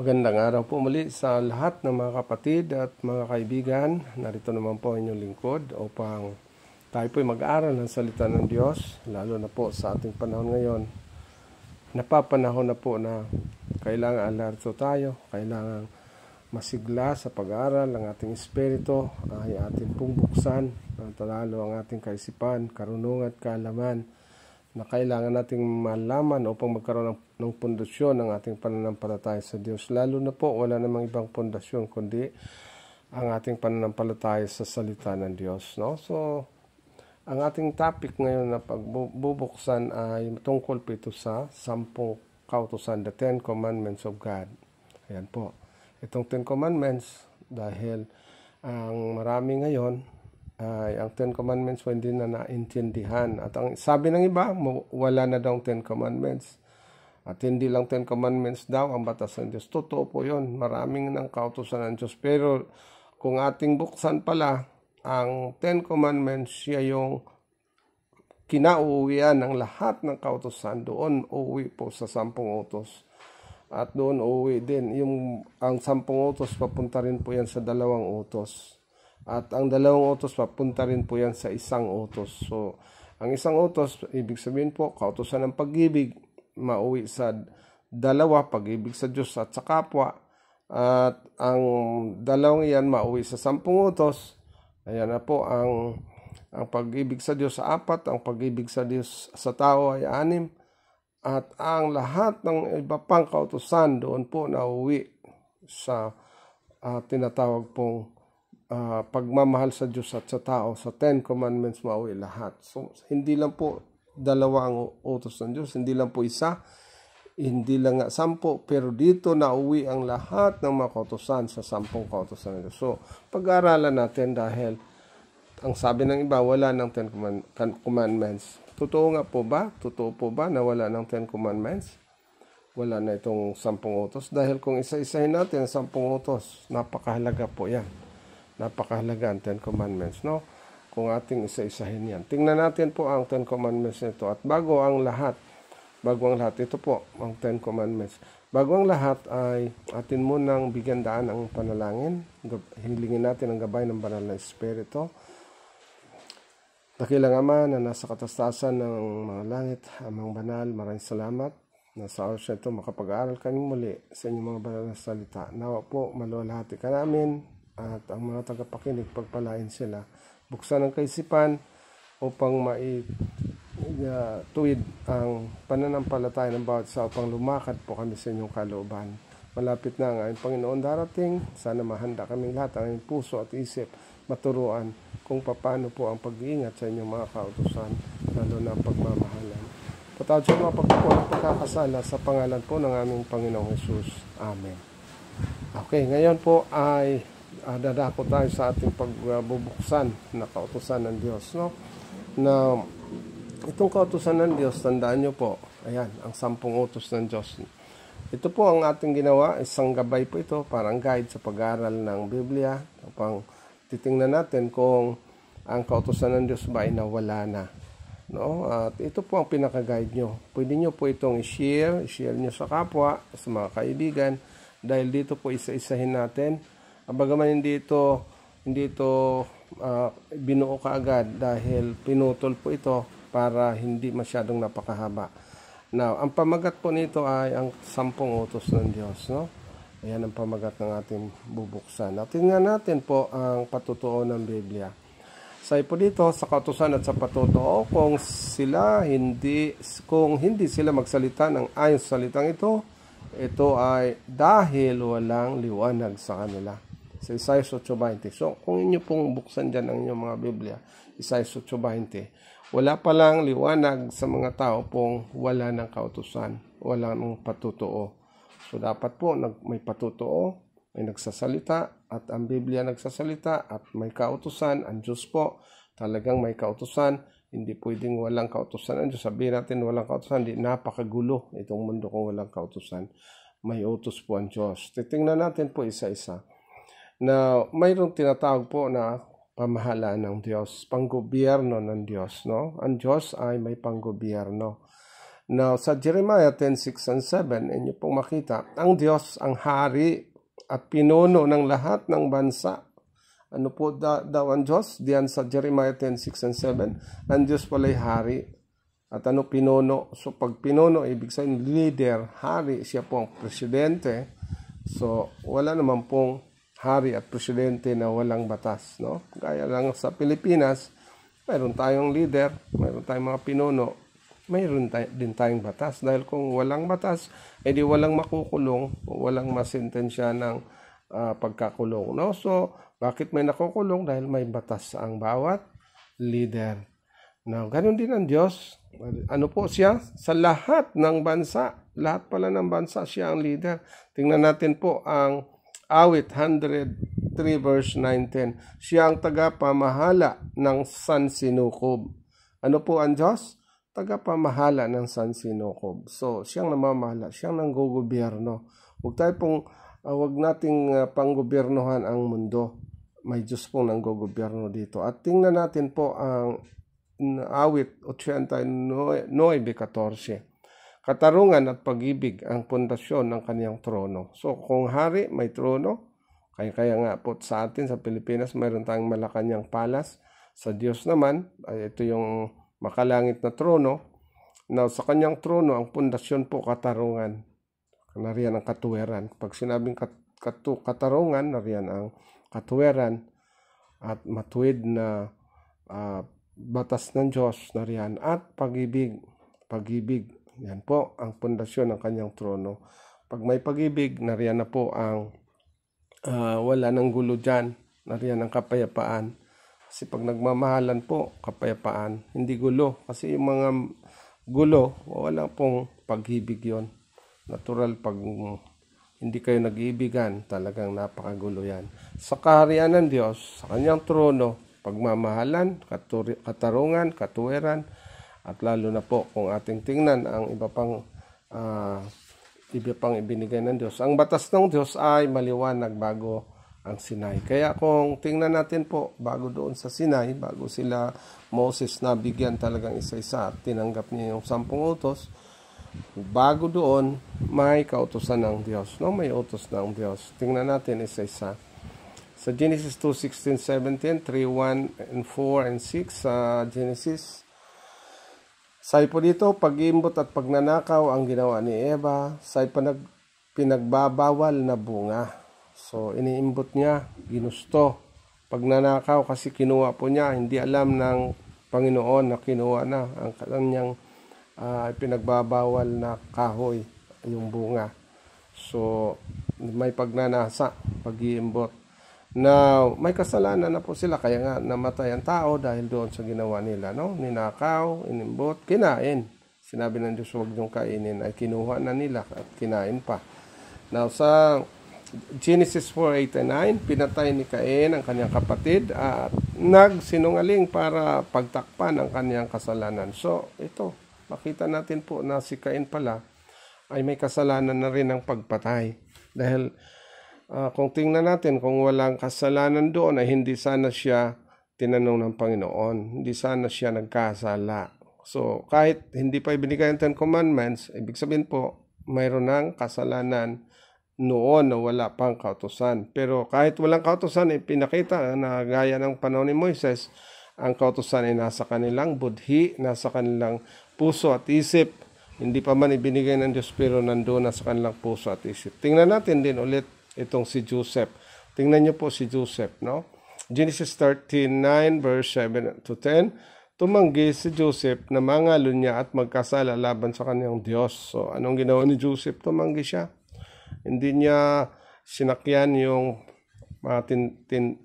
Magandang araw po muli sa lahat ng mga kapatid at mga kaibigan. Narito naman po ang inyong lingkod upang tayo po'y mag-aaral ng salita ng Diyos, lalo na po sa ating panahon ngayon. Napapanahon na po na kailangan alerto tayo, kailangan masigla sa pag-aaral ng ating espiritu, ay ating pong buksan, lalo ang ating kaisipan, karunungan at kaalaman na kailangan nating malaman upang magkaroon ng pundasyon ng ating pananampalataya sa Diyos. Lalo na po, wala namang ibang pundasyon kundi ang ating pananampalataya sa salita ng Diyos. No? So, ang ating topic ngayon na pagbubuksan ay tungkol po ito sa 10 kautusan, the 10 Commandments of God. Ayan po. Itong 10 Commandments, dahil ang marami ngayon, ang 10 Commandments hindi na naintindihan. At ang sabi ng iba, wala na daw 10 Commandments. At hindi lang 10 Commandments daw ang batas ng Diyos. Totoo po yun. Maraming ng kautusan ng Diyos. Pero kung ating buksan pala, ang 10 Commandments, siya yung kinauuwian ng lahat ng kautusan. Doon uuwi po sa 10 utos. At doon uuwi din. Ang 10 utos, papunta rin po yan sa 2 utos. At ang 2 utos, papunta rin po yan sa 1 utos. So, ang 1 utos, ibig sabihin po, kautusan ng pag-ibig, mauwi sa 2, pag-ibig sa Diyos at sa kapwa. At ang 2 yan, mauwi sa 10 utos. Ayan na po, ang pag-ibig sa Diyos sa 4, ang pag-ibig sa Diyos sa tao ay 6. At ang lahat ng iba pang kautusan, doon po nauwi sa tinatawag pong pagmamahal sa Diyos at sa tao. Sa 10 Commandments mauwi lahat. So, hindi lang po 2 ang utos ng Diyos, hindi lang po 1, hindi lang nga 10, pero dito nauwi ang lahat ng mga kautusan sa 10 kautusan ng Diyos. So, pag-aaralan natin dahil ang sabi ng iba, wala ng 10 Commandments. Totoo nga po ba? Totoo po ba na wala ng 10 Commandments? Wala na itong 10 utos. Dahil kung isa-isahin natin ang 10 utos, napakahalaga po yan. Napakahalaga ang 10 Commandments, no? Kung ating isa-isahin yan. Tingnan natin po ang 10 Commandments nito. At bago ang lahat, ito po ang 10 Commandments. Bago ang lahat ay atin munang bigyan daan ang panalangin. Hilingin natin ang gabay ng banal na Espiritu. Dakilang Ama na nasa katastasan ng mga langit, Amang banal, maraming salamat na sa oras ito makapag-aaral kami muli sa inyong mga banal na salita. Nawa po, maluwalhati ka namin at ang mga tagapakinig pagpalain sila. Buksan ang kaisipan upang tuwid ang pananampalataya ng bawat isa upang lumakad po kami sa inyong kalooban. Malapit na ang aming Panginoon darating. Sana mahanda kaming lahat, ang aming puso at isip, maturuan kung paano po ang pag-iingat sa inyong mga kautusan, lalo na ang pagmamahalan. Patawad sa mga pagkukuha ng pagkakasala sa pangalan po ng aming Panginoong Jesus. Amen. Okay, ngayon po ay dadako tayo sa ating pagbubuksan na kautusan ng Diyos, no? Na itong kautusan ng Diyos, tandaan nyo po, ayan, ang 10 utos ng Diyos. Ito po ang ating ginawa, isang gabay po ito, parang guide sa pag-aaral ng Biblia, upang titingnan natin kung ang kautusan ng Diyos ba ay nawala na, no? At ito po ang pinaka-guide nyo. Pwede nyo po itong i-share nyo sa kapwa, sa mga kaibigan, dahil dito po isa-isahin natin. Bagaman hindi ito binuo kaagad dahil pinutol po ito para hindi masyadong napakahaba. Now, ang pamagat po nito ay ang 10 utos ng Diyos, no? Ayan ang pamagat ng ating bubuksan. Now, tingnan natin po ang patutuo ng Biblia. Say po dito sa kautusan at sa patutuo, kung hindi sila magsalita ng ayon sa salitang ito ay dahil walang liwanag sa kanila. Sa Isaiah 8:20. So, kung inyo pong buksan dyan ang inyong mga Biblia, Isaiah 8:20, wala palang liwanag sa mga tao pong wala ng kautusan, wala ng patutuo. So, dapat po may patutuo, may nagsasalita, at ang Biblia nagsasalita, at may kautusan. Ang Diyos po, talagang may kautusan. Hindi pwedeng walang kautusan. Ang Diyos, sabihin natin walang kautusan, hindi, napakagulo itong mundo kung walang kautusan. May utos po ang Diyos. Titingnan natin po isa-isa. Na mayroong tinatawag po na pamahalaan ng Diyos, panggobyerno ng Diyos, no? Ang Diyos ay may panggobyerno. Now, sa Jeremiah 10:6 and 7, inyo pong makita, ang Diyos ang hari at pinuno ng lahat ng bansa. Ano po daw ang Diyos? Diyan sa Jeremiah 10:6 and 7, ang Diyos pala'y hari. At ano pinuno? So, pag pinuno, ibig sabihin leader, hari, siya po ang presidente. So, wala naman pong hari at presidente na walang batas, no? Gaya lang sa Pilipinas, mayroon tayong leader, mayroon tayong mga pinuno, mayroon din tayong batas. Dahil kung walang batas, edi walang makukulong, walang masentensya ng pagkakulong, no? So, bakit may nakukulong? Dahil may batas ang bawat leader. Now, ganun din ang Diyos. Ano po siya? Sa lahat ng bansa, lahat pala ng bansa, siya ang leader. Tingnan natin po ang Awit 103 verse 19. Siya ang tagapamahala ng sansinukob. Ano po ang Diyos? Tagapamahala ng sansinukob. So, siyang namamahala, siyang nanggogobyerno. Huwag nating panggobyernohan ang mundo. May Diyos pong nanggogobyerno dito. At tingnan natin po ang Awit 89:14. Katarungan at pag-ibig ang pundasyon ng kaniyang trono. So, kung hari, may trono. Kaya nga po sa atin, sa Pilipinas, mayroon tayong Malacanang Palace. Sa Diyos naman, ito yung makalangit na trono. Now, sa kanyang trono, ang pundasyon po katarungan. Nariyan ang katuwiran. Pag sinabing katarungan, nariyan ang katuwiran at matuwid na batas ng Diyos na riyan at pag-ibig. Pag-ibig, yan po ang pundasyon ng kanyang trono. Pag may pag-ibig, nariyan na po ang wala ng gulo dyan, nariyan ang kapayapaan. Kasi pag nagmamahalan po, kapayapaan, hindi gulo. Kasi yung mga gulo, wala pong pag-ibig yon. Natural pag hindi kayo nag-iibigan, talagang napakagulo yan. Sa kaharian ng Diyos, sa kanyang trono, pagmamahalan, katarungan, katuwiran, at lalo na po kung ating tingnan ang iba pang ibinigay ng Diyos. Ang batas ng Diyos ay maliwanag bago ang Sinai. Kaya kung tingnan natin po, bago doon sa Sinai, bago sila Moses nabigyan talagang isa-isa at tinanggap niya yung 10 utos, bago doon, may kautusan ng Diyos. No? May utos ng Diyos. Tingnan natin isa-isa. Sa Genesis 2:16, 17, 3:1 and 4 and 6 sa Genesis. Say po dito, pag-iimbot at pagnanakaw ang ginawa ni Eva, say pinagbabawal na bunga. So, iniimbot niya, ginusto. Pagnanakaw kasi kinuha po niya, hindi alam ng Panginoon na kinuha na ang kanyang pinagbabawal na kahoy, yung bunga. So, may pagnanasa, pag-iimbot. Now, may kasalanan na po sila, kaya nga namatay ang tao dahil doon sa ginawa nila, no? Ninakaw, inimbot, kinain. Sinabi ng Diyos, huwag niyong kainin, ay kinuha na nila at kinain pa. Now, sa Genesis 4:8-9, pinatay ni Cain ang kanyang kapatid at nagsinungaling para pagtakpan ang kanyang kasalanan. So, ito, makita natin po na si Cain pala ay may kasalanan na rin ng pagpatay. Dahil kung tingnan natin, kung walang kasalanan doon, ay hindi sana siya tinanong ng Panginoon. Hindi sana siya nagkasala. So, kahit hindi pa ibinigay ang 10 Commandments, ibig sabihin po, mayroon ng kasalanan noon na wala pang kautusan. Pero kahit walang kautusan, pinakita na gaya ng panahon ni Moises, ang kautusan ay nasa kanilang budhi, nasa kanilang puso at isip. Hindi pa man ibinigay ng Diyos, pero nandoon na sa kanilang puso at isip. Tingnan natin din ulit itong si Joseph. Tingnan niyo po si Joseph, no? Genesis 13:9 verse 7-10. Tumanggi si Joseph na mangalo niya at magkasala laban sa kanyang Diyos. So, anong ginawa ni Joseph? Tumanggi siya. Hindi niya sinakyan yung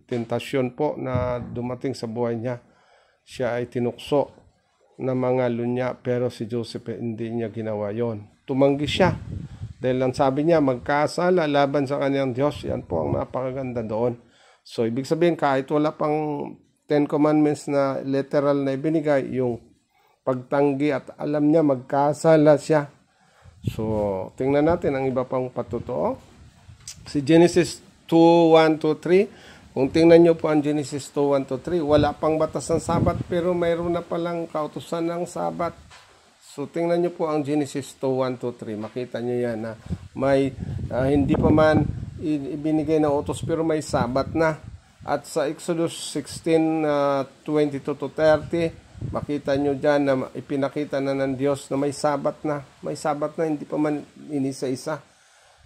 tentasyon po na dumating sa buhay niya. Siya ay tinukso na mangalo niya, pero si Joseph hindi niya ginawa yon. Tumanggi siya. Dahil lang sabi niya, magkasala laban sa kanyang Diyos. Yan po ang napakaganda doon. So, ibig sabihin, kahit wala pang 10 Commandments na literal na ibinigay, yung pagtanggi at alam niya, magkasala siya. So, tingnan natin ang iba pang patutuo. Si Genesis 2:1-3. Kung tingnan niyo po ang Genesis 2:1-3, wala pang batas ng Sabat, pero mayroon na palang kautusan ng Sabat. So tingnan nyo po ang Genesis 2:1 to 3. Makita nyo yan na may hindi pa man ibinigay na utos pero may sabat na. At sa Exodus 16:22 to 30, makita nyo dyan na ipinakita na ng Diyos na may sabat na. May sabat na, hindi pa man inisa-isa.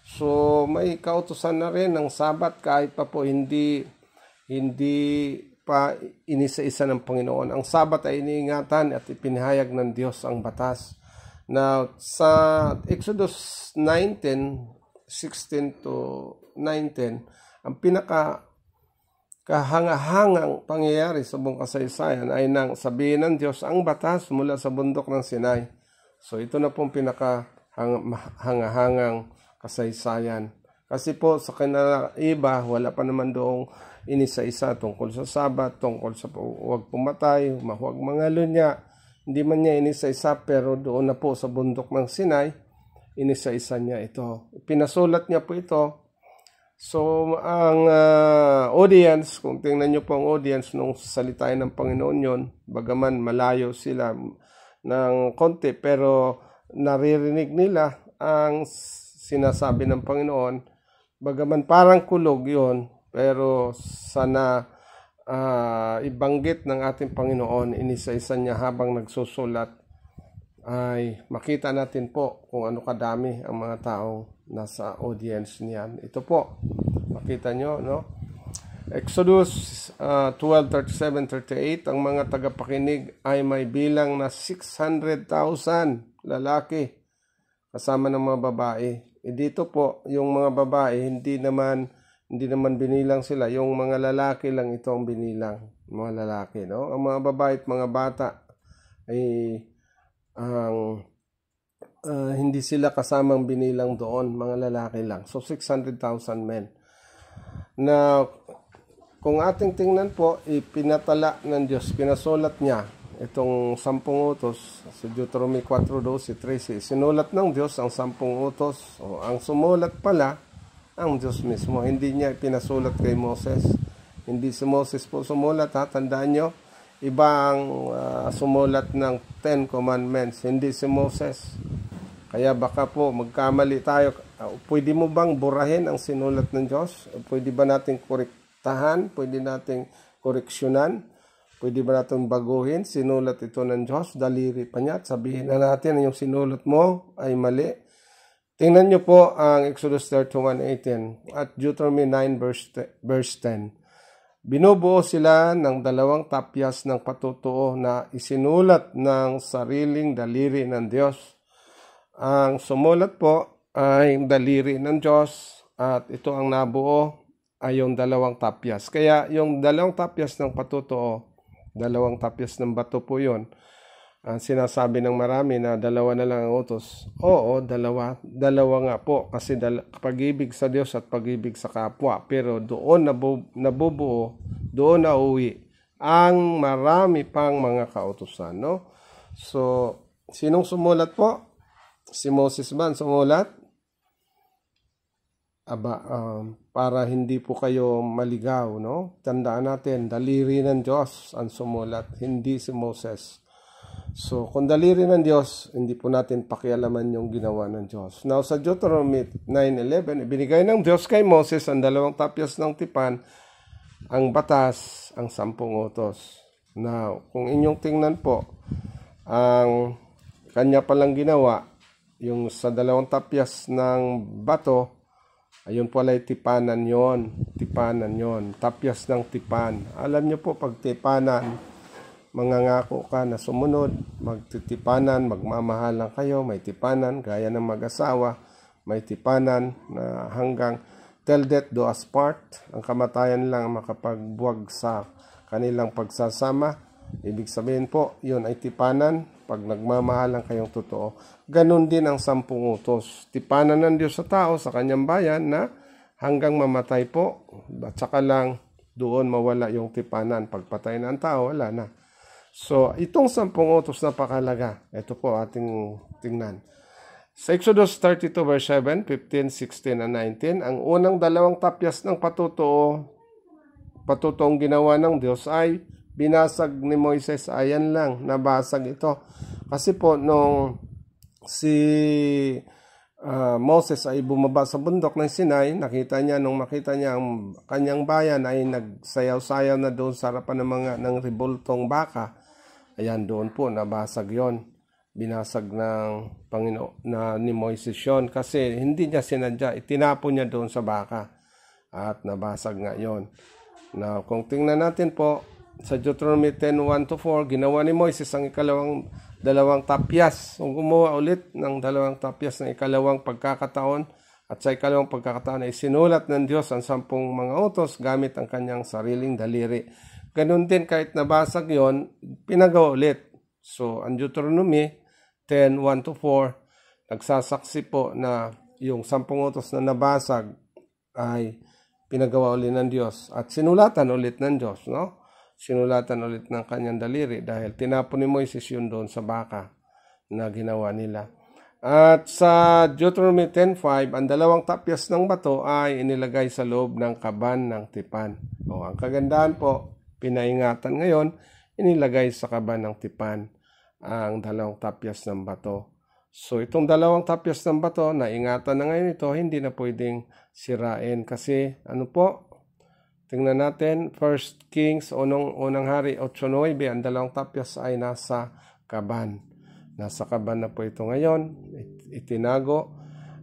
So may kautusan na rin ng sabat kahit pa po hindi pa inisa-isa ng Panginoon. Ang sabat ay iniingatan at ipinahayag ng Diyos ang batas. Now, sa Exodus 19:16 to 19, ang kahanga-hangang pangyayari sa buong kasaysayan ay nang sabihin ng Diyos ang batas mula sa bundok ng Sinai. So ito na pong pinakahanga-hangang kasaysayan. Kasi po sa kanila iba, wala pa naman doong inisa-isa tungkol sa sabat, tungkol sa huwag pumatay, huwag mangalunya. Hindi man niya inisa-isa, pero doon na po sa bundok ng Sinai, inisa-isa niya ito. Pinasulat niya po ito. So, ang audience, kung tingnan niyo po ang audience nung salitain ng Panginoon yon, bagaman malayo sila ng konti, pero naririnig nila ang sinasabi ng Panginoon. Bagaman parang kulog yon, pero sana ibanggit ng ating Panginoon, inisa-isa niya habang nagsusulat, ay makita natin po kung ano kadami ang mga taong nasa audience niyan. Ito po, makita nyo, no? Exodus 12:37-38, ang mga tagapakinig ay may bilang na 600,000 lalaki kasama ng mga babae. Dito po, yung mga babae, hindi naman binilang sila. Yung mga lalaki lang ito ang binilang. Mga lalaki, no? Ang mga babae at mga bata ay hindi sila kasamang binilang doon. Mga lalaki lang. So, 600,000 men. Na, kung ating tingnan po, ipinatala ng Diyos, pinasulat niya itong 10 utos sa Deuteronomy 4:12-13. Sinulat ng Diyos ang 10 utos. O, ang sumulat pala ang Diyos mismo. Hindi niya pinasulat kay Moses. Hindi si Moses po sumulat, ha? Tandaan nyo, iba ang sumulat ng 10 Commandments. Hindi si Moses. Kaya baka po magkamali tayo. Pwede mo bang burahin ang sinulat ng Diyos? Pwede ba nating korektahan? Pwede nating koreksyonan? Pwede ba natin baguhin? Sinulat ito ng Diyos, daliri pa niya, at sabihin na natin na yung sinulat mo ay mali. Tingnan niyo po ang Exodus 31:18 at Deuteronomy 9:10. Binubuo sila ng 2 tapyas ng patutuo na isinulat ng sariling daliri ng Diyos. Ang sumulat po ay daliri ng Diyos at ito ang nabuo ay yung 2 tapyas. Kaya yung 2 tapyas ng patutuo, 2 tapyas ng bato po yun. Sinasabi ng marami na 2 na lang ang utos. Oo, 2 nga po kasi pag-ibig sa Diyos at pag-ibig sa kapwa. Pero doon nabubuo, doon na uwi ang marami pang mga kautusan, no? So, sinong sumulat po? Si Moses ba sumulat? Para hindi po kayo maligaw, no? Tandaan natin, daliri ng Diyos ang sumulat, hindi si Moses. So, kung daliri ng Diyos, hindi po natin pakialaman yung ginawa ng Diyos. Now, sa Deuteronomy 9:11, ibinigay ng Diyos kay Moses ang 2 tapyas ng tipan, ang batas, ang 10 utos. Now, kung inyong tingnan po, ang kanya palang ginawa, yung sa 2 tapyas ng bato, ayun po ay tipanan yon. Tipanan yon. Tapyas ng tipan. Alam nyo po, pag tipanan, mangangako ka na sumunod, magtitipanan, magmamahalan kayo, may tipanan, gaya ng mag-asawa, may tipanan na hanggang till death do us part, ang kamatayan lang makapagbuwag sa kanilang pagsasama. Ibig sabihin po, yun ay tipanan, pag nagmamahalan kayong totoo. Ganon din ang 10 utos. Tipanan ng Diyos sa tao, sa kanyang bayan, na hanggang mamatay po, at saka lang doon mawala yung tipanan. Pagpatay na ang tao, wala na. So, itong 10 utos napakalaga. Ito po ating tingnan. Sa Exodus 32:7, 15, 16, and 19, ang unang 2 tapyas ng patutuong ginawa ng Diyos ay binasag ni Moises. Ayan lang, nabasag ito. Kasi po, nung si Moses ay bumaba sa bundok ng Sinai, makita niya ang kanyang bayan ay nagsayaw-sayaw na doon sa harapan ng ribultong baka. Ayan, doon po nabasag yon. Binasag ng Panginoon ni Moises yon kasi hindi niya sinadya, itinapon niya doon sa baka at nabasag nga yon. Now, kung tingnan natin po sa Deuteronomy 10:1-4, ginawa ni Moises ang dalawang tapyas. Kung gumawa ulit ng dalawang tapyas ng ikalawang pagkakataon, at sa ikalawang pagkakataon ay sinulat ng Diyos ang 10 mga utos gamit ang kanyang sariling daliri. Ganun din kahit nabasag yon, pinagawa ulit. So, ang Deuteronomy 10:1-4, nagsasaksi po na yung 10 utos na nabasag ay pinagawa ulit ng Diyos at sinulatan ulit ng Diyos, no? Sinulatan ulit ng kanyang daliri dahil tinapon ni Moises yun doon sa baka na ginawa nila. At sa Deuteronomy 10:5, ang dalawang tapyas ng bato ay inilagay sa loob ng kaban ng tipan. O, ang kagandahan po, pinaingatan ngayon, inilagay sa kaban ng tipan ang dalawang tapyas ng bato. So, itong dalawang tapyas ng bato, naingatan na ngayon ito, hindi na pwedeng sirain kasi ano po, tingnan natin, 1 Kings, unang hari, 8:9, ang dalawang tapyas ay nasa kaban. Nasa kaban na po ito ngayon, itinago.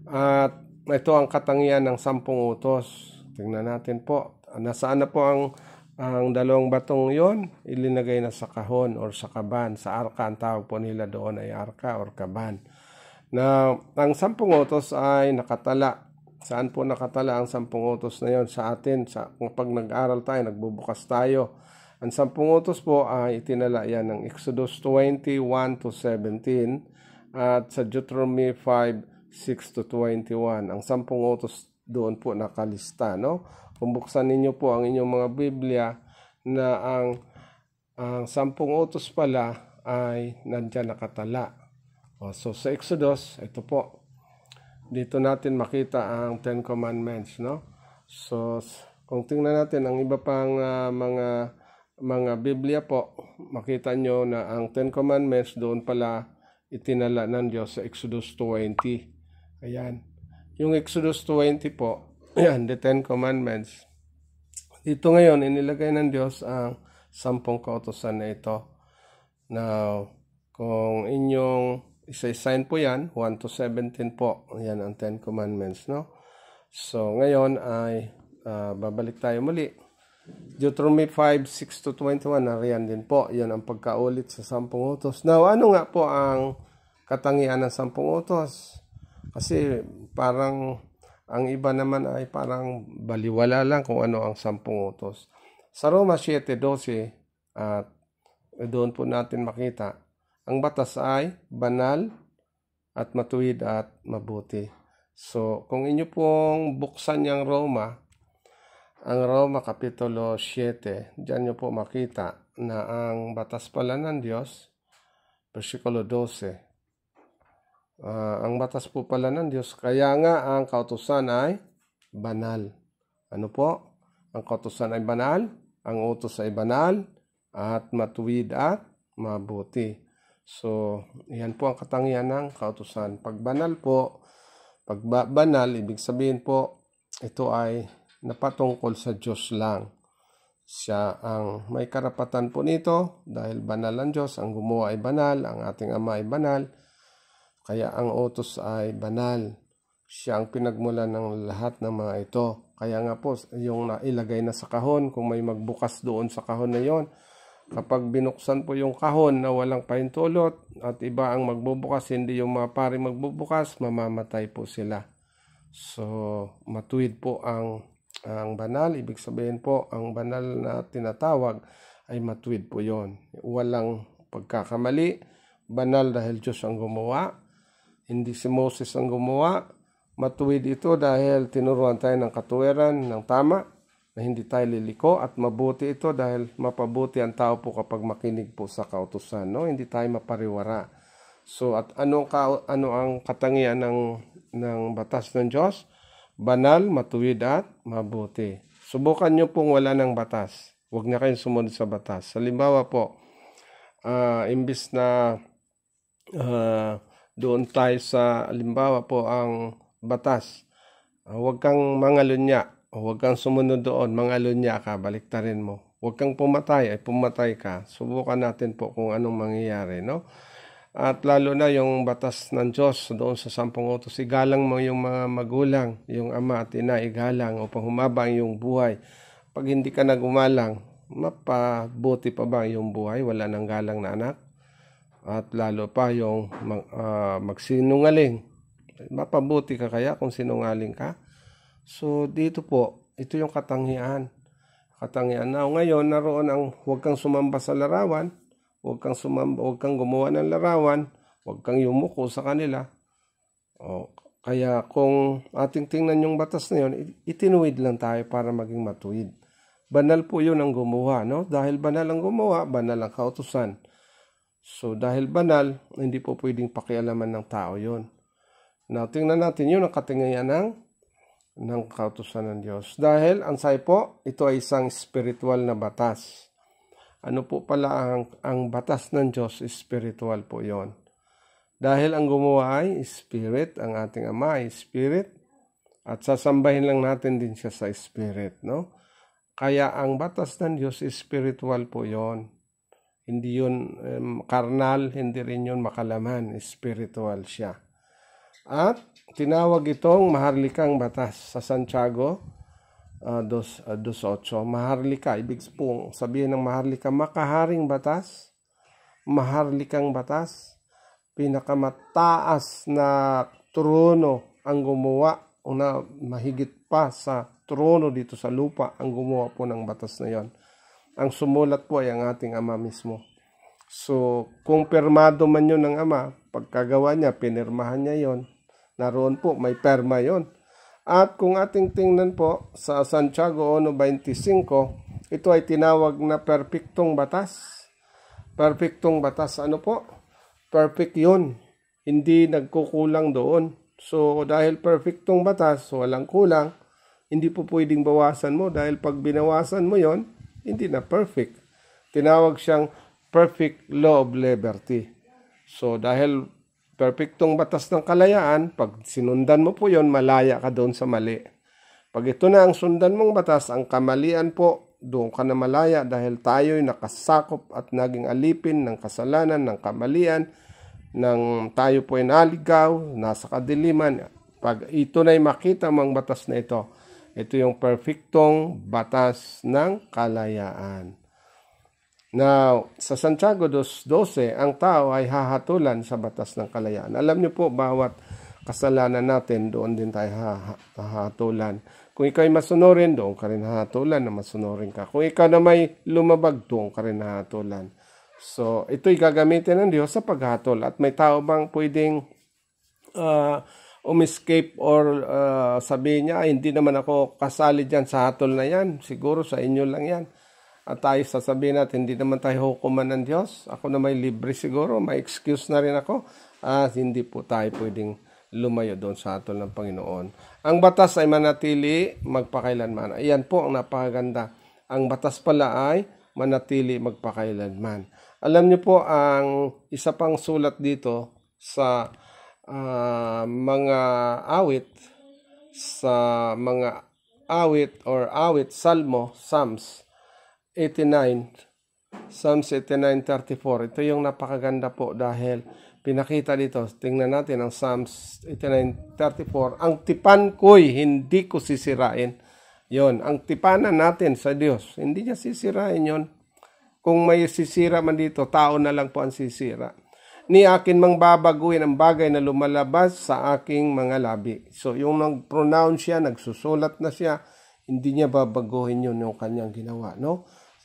At ito ang katangian ng 10 utos. Tingnan natin po, nasaan na po ang dalawang batong yon, ilinagay na sa kahon or sa kaban. Sa arka, ang tawag po nila doon ay arka or kaban. Na ang 10 utos ay nakatala. Saan po nakatala ang 10 utos na yon? Sa atin, kapag nag-aral tayo, nagbubukas tayo. Ang 10 utos po ay itinala yan ng Exodus 20:1-17 at sa Deuteronomy 5:6-21. Ang 10 utos doon po nakalista, no? Kung buksan ninyo po ang inyong mga Biblia na ang 10 utos pala ay nandyan nakatala. So sa Exodus, ito po. Dito natin makita ang 10 Commandments, no? So, kung tingnan natin ang iba pang mga Biblia po, makita nyo na ang 10 Commandments doon pala itinala ng Diyos sa Exodus 20. Ayan. Yung Exodus 20 po, ayan, the 10 Commandments. Dito ngayon, inilagay ng Diyos ang 10 kautusan na ito. Now, kung inyong isa-sign po yan, 1-17 po. Yan ang 10 Commandments, no? So, ngayon ay babalik tayo muli. Deuteronomy 5:6-21, nariyan din po. Yan ang pagkaulit sa 10 utos. Now, ano nga po ang katangian ng 10 utos? Kasi parang ang iba naman ay parang baliwala lang kung ano ang 10 utos. Sa Roma 7:12, at doon po natin makita, ang batas ay banal at matuwid at mabuti. So, kung inyo pong buksan yung Roma, ang Roma Kapitulo 7, diyan nyo po makita na ang batas pala ng Diyos, versikulo 12. Ang batas po pala ng Diyos, kaya nga ang kautusan ay banal. Ano po? Ang kautusan ay banal, ang utos ay banal, at matuwid at mabuti. So, yan po ang katangian ng kautusan. Pag banal po, pag banal, ibig sabihin po, ito ay napatungkol sa Diyos lang. Siya ang may karapatan po nito dahil banal ang Diyos, ang gumawa ay banal, ang ating Ama ay banal, kaya ang utos ay banal. Siya ang pinagmulan ng lahat ng mga ito. Kaya nga po, yung nailagay na sa kahon, kung may magbukas doon sa kahon na yon, kapag binuksan po yung kahon na walang pahintulot at iba ang magbubukas, hindi yung mga pari magbubukas, mamamatay po sila. So, matuwid po ang banal. Ibig sabihin po, ang banal na tinatawag ay matuwid po yon. Walang pagkakamali. Banal dahil Diyos ang gumawa. Hindi si Moses ang gumawa. Matuwid ito dahil tinuruan tayo ng katuwiran, ng tama, na hindi tayo liliko, at mabuti ito dahil mapabuti ang tao po kapag makinig po sa kautusan, no? Hindi tayo mapariwara. So, at ano ang katangian ng batas ng Diyos? Banal, matuwid at mabuti. Subukan nyo pong wala ng batas. Huwag na kayong sumunod sa batas. Halimbawa po, imbis na doon tayo sa, halimbawa po, ang batas. Huwag kang mangalunya, huwag kang sumunod doon, mangalunya ka, baliktarin mo. Huwag kang pumatay, ay pumatay ka. Subukan natin po kung anong mangyayari, no? At lalo na yung batas ng Diyos doon sa 10 utos, igalang mo yung mga magulang, yung ama at ina, igalang upang humaba ang iyong buhay. Pag hindi ka nagumalang, mapabuti pa ba yung buhay? Wala nang galang na anak? At lalo pa yung magsinungaling. Mapabuti ka kaya kung sinungaling ka? So dito po, ito yung katangian. Katangian na ngayon, naroon ang huwag kang sumamba sa larawan, huwag kang gumawa ng larawan, huwag kang yumuko sa kanila. Kaya kung ating tingnan yung batas na yun, itinuwid lang tayo para maging matuwid. Banal po yun ang gumawa, no? Dahil banal ang gumawa, banal ang kautusan. So dahil banal, hindi po pwedeng pakialaman ng tao yun. Now, tingnan natin yun ang katingayan ng kautusan ng Diyos. Dahil, ang say po, ito ay isang spiritual na batas. Ano po pala ang batas ng Diyos? Spiritual po yon. Dahil ang gumawa ay spirit, ang ating ama ay spirit, at sasambahin lang natin din siya sa spirit, no? Kaya ang batas ng Diyos is spiritual po yon. Hindi yun karnal, hindi rin yun makalaman, spiritual siya. At tinawag itong maharlikang batas sa Santiago 2:8. Maharlika, ibig pong sabihin ng maharlika, makaharing batas, maharlikang batas, pinakamataas na trono ang gumawa, na mahigit pa sa trono dito sa lupa ang gumawa po ng batas na yon. Ang sumulat po ay ang ating ama mismo. So, kung pirmado man yun ng ama, pagkagawa niya, pinirmahan niya yon, naroon po, may perma yon. At kung ating tingnan po sa Santiago 1:25, ito ay tinawag na perpektong batas. Perpektong batas, ano po? Perfect yun. Hindi nagkukulang doon. So, dahil perfectong batas, walang kulang, hindi po pwedeng bawasan mo. Dahil pag binawasan mo yon, hindi na perfect. Tinawag siyang perfect law of liberty. So, dahil perfectong batas ng kalayaan, pag sinundan mo po yon, malaya ka doon sa mali. Pag ito na ang sundan mong batas, ang kamalian po, doon ka na malaya dahil tayo'y nakasakop at naging alipin ng kasalanan, ng kamalian, ng tayo po ay naligaw, nasa kadiliman. Pag ito na'y makita mong batas na ito, ito yung perfectong batas ng kalayaan. Now, sa Santiago 2:12, ang tao ay hahatulan sa batas ng kalayaan. Alam niyo po, bawat kasalanan natin, doon din tayo hahatulan. Kung ikaw ay masunurin, doon ka rin hahatulan na masunurin ka. Kung ikaw na may lumabag, doon ka rin hahatulan. So, ito'y gagamitin ng Diyos sa paghatol. At may tao bang pwedeng escape or sabihin niya, hindi naman ako kasali dyan sa hatol na yan. Siguro sa inyo lang yan. At tayo sasabihin natin, hindi naman tayo hukuman ng Diyos. Ako na may libre siguro, may excuse na rin ako. Hindi po tayo pwedeng lumayo doon sa hatol ng Panginoon. Ang batas ay manatili magpakailanman. Ayan po ang napakaganda. Ang batas pala ay manatili magpakailanman. Alam niyo po, ang isa pang sulat dito sa mga awit, or awit, Salmo, Psalms 89:34. Ito yung napakaganda po dahil pinakita dito. Tingnan natin ang Psalms 89:34. Ang tipan ko'y hindi ko sisirain. Yon, ang tipanan natin sa Diyos, hindi niya sisirain yon. Kung may sisira man dito, tao na lang po ang sisira. Ni akin mang babaguhin ang bagay na lumalabas sa aking mga labi. So, yung nag-pronounce siya, nagsusulat na siya, hindi niya babaguhin yun yung kanyang ginawa, no?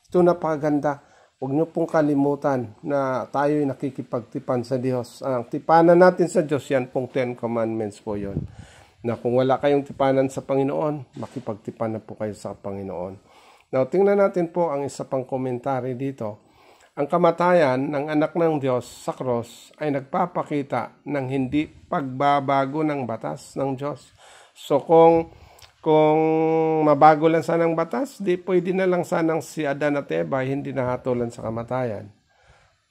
Ito napakaganda. Huwag niyo pong kalimutan na tayo'y nakikipagtipan sa Diyos. Ang tipanan natin sa Diyos, yan pong 10 Commandments po yun. Na kung wala kayong tipanan sa Panginoon, makipagtipan na po kayo sa Panginoon. Now, tingnan natin po ang isa pang komentary dito. Ang kamatayan ng anak ng Diyos sa cross ay nagpapakita ng hindi pagbabago ng batas ng Diyos. So, kung mabago lang sanang batas, di pwede na lang sanang si Adan at Eva hindi nahatulan sa kamatayan.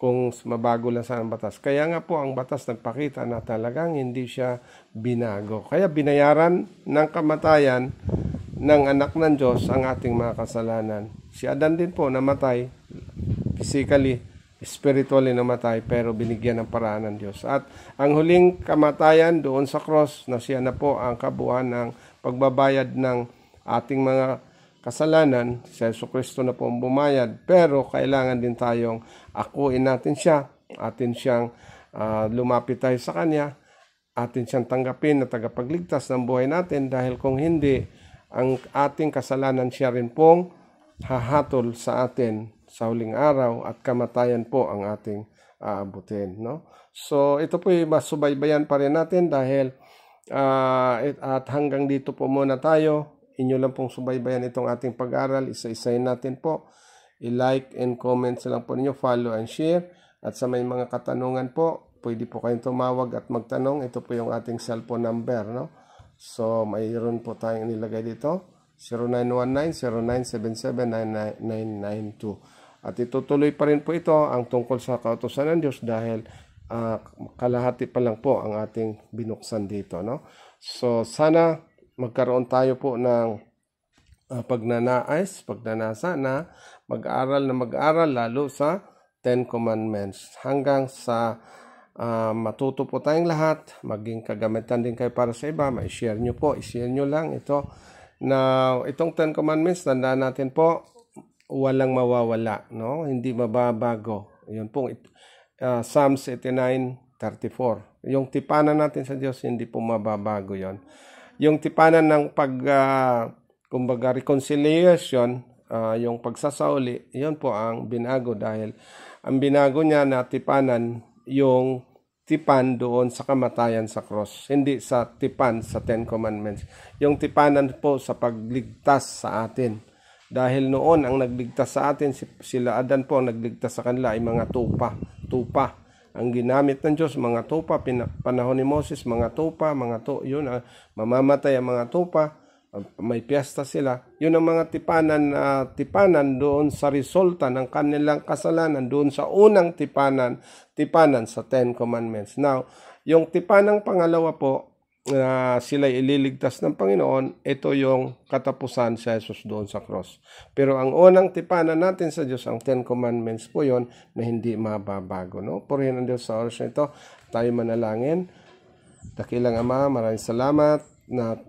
kung mabago lang sa batas. Kaya nga po ang batas nagpakita na talagang hindi siya binago. Kaya binayaran ng kamatayan ng anak ng Diyos ang ating mga kasalanan. Si Adan din po namatay, physically, spiritually namatay, pero binigyan ng paraan ng Diyos. At ang huling kamatayan doon sa cross, na siya na po ang kabuuan ng pagbabayad ng ating mga kasalanan, si Jesucristo na po ang bumayad, pero kailangan din tayong akuin natin siya, atin siyang lumapit tayo sa Kanya, atin siyang tanggapin na tagapagligtas ng buhay natin, dahil kung hindi, ang ating kasalanan siya rin pong hahatol sa atin sa huling araw at kamatayan po ang ating aabutin. No? So ito po masubaybayan pa rin natin dahil at hanggang dito po muna tayo. Inyo lang pong subaybayan itong ating pag-aral. Isa-isahin natin po. I-like and comment lang po ninyo, follow and share. At sa may mga katanungan po, pwede po kayong tumawag at magtanong. Ito po yung ating cellphone number. No? So mayroon po tayong nilagay dito. 0919-0977-9992. At itutuloy pa rin po ito ang tungkol sa kautusan ng Diyos dahil kalahati pa lang po ang ating binuksan dito. No? So sana magkaroon tayo po ng pagnanasa na mag-aral lalo sa 10 Commandments. Hanggang sa matuto po tayong lahat, maging kagamitan din kayo para sa iba, ma-share nyo po, i-share nyo lang ito. Na itong 10 Commandments, tandaan natin po, walang mawawala, no? Hindi mababago. Yun po, Psalms 89:34. Yung tipanan natin sa Diyos, hindi po mababago yon. Yung tipanan ng kumbaga reconciliation, yung pagsasauli, yun po ang binago dahil ang binago niya na tipanan yung tipan doon sa kamatayan sa cross. Hindi sa tipan sa 10 Commandments. Yung tipanan po sa pagligtas sa atin. Dahil noon ang nagligtas sa atin, sila Adan po ang nagligtas sa kanila ay mga tupa. Ang ginamit ng Diyos, mga tupa, panahon ni Moses, mga tupa, yun, mamamatay ang mga tupa, may piyesta sila. Yun ang mga tipanan doon sa resulta ng kanilang kasalanan, doon sa unang tipanan sa 10 Commandments. Now, yung tipanang pangalawa po, sila ililigtas ng Panginoon, ito yung katapusan sa Jesus doon sa cross. Pero ang unang tipanan natin sa Diyos, ang 10 Commandments po yon na hindi mababago. No? Purihin ang Diyos sa oras na ito. Tayo manalangin. Dakilang Ama, maraming salamat na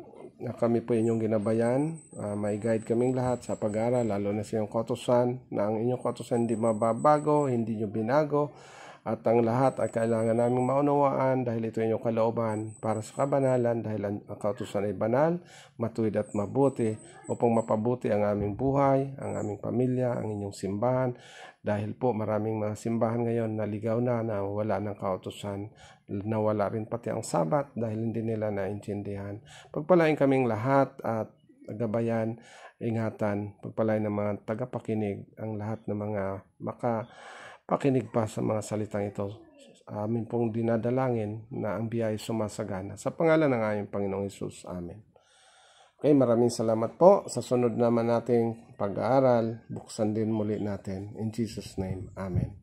kami po inyong ginabayan. May guide kaming lahat sa pag-aaral, lalo na sa inyong kautusan, na ang inyong kautusan hindi mababago, hindi nyo binago. At ang lahat ay kailangan naming maunawaan dahil ito inyong kalooban para sa kabanalan dahil ang kautusan ay banal, matuwid at mabuti upang mapabuti ang aming buhay, ang aming pamilya, ang inyong simbahan. Dahil po maraming mga simbahan ngayon naligaw na wala ng kautusan, nawala rin pati ang Sabat dahil hindi nila naintindihan. Pagpalain kaming lahat at gabayan, ingatan, pagpalain ng mga tagapakinig, ang lahat ng mga pakinig pa sa mga salitang ito. Amin pong dinadalangin na ang biyaya sumasagana. Sa pangalan ng aming Panginoong Hesus. Amen. Okay, maraming salamat po. Sa sunod naman nating pag-aaral, buksan din muli natin. In Jesus' name, Amen.